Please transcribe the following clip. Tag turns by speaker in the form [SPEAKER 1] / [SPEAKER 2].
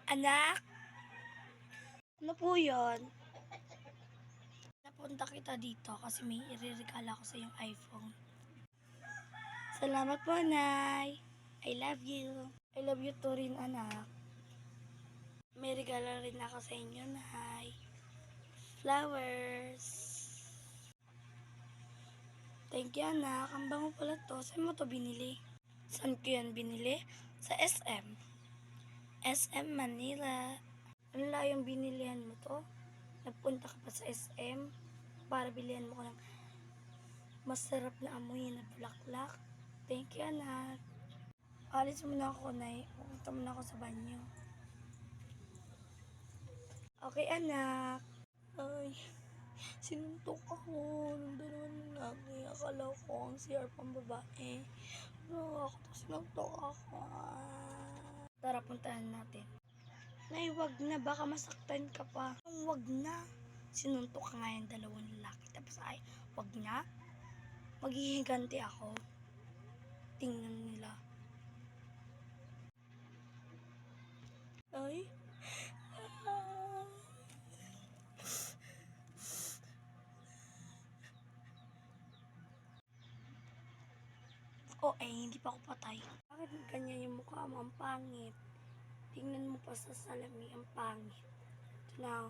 [SPEAKER 1] Anak? Ano po yun? Napunta kita dito kasi may iririgala ko sa yung iPhone. Salamat po, Nay. I love you. I love you too rin, anak. May regalo rin ako sa inyo, Nay. Flowers. Thank you, anak. Ang bango pala to. Saan mo to binili? Saan ko yan binili? Sa SM. SM Manila. Ano lang yung binilihan mo to? Nagpunta ka pa sa SM para bilihan mo ko ng masarap na amoy na bulaklak. Thank you, anak. Alis muna ako, Nay. Pupunta muna ako sa banyo. Okay, anak. Ay, sinuntok ako ng dalawang lalaki. Akala ko ang CR pang babae. Pero ako to sinuntok ako. Tara, puntahan natin. Nay, wag na. Baka masaktan ka pa. Wag na. Sinuntok ka nga yung dalawang lalaki. Tapos ay, wag na. Maghihiganti ako. Tingnan nila. Ay. Hindi pa ako patay. Bakit ganyan yung mukha mo? Ang pangit. Tingnan mo pa sa salamin. Ang pangit. Ito na.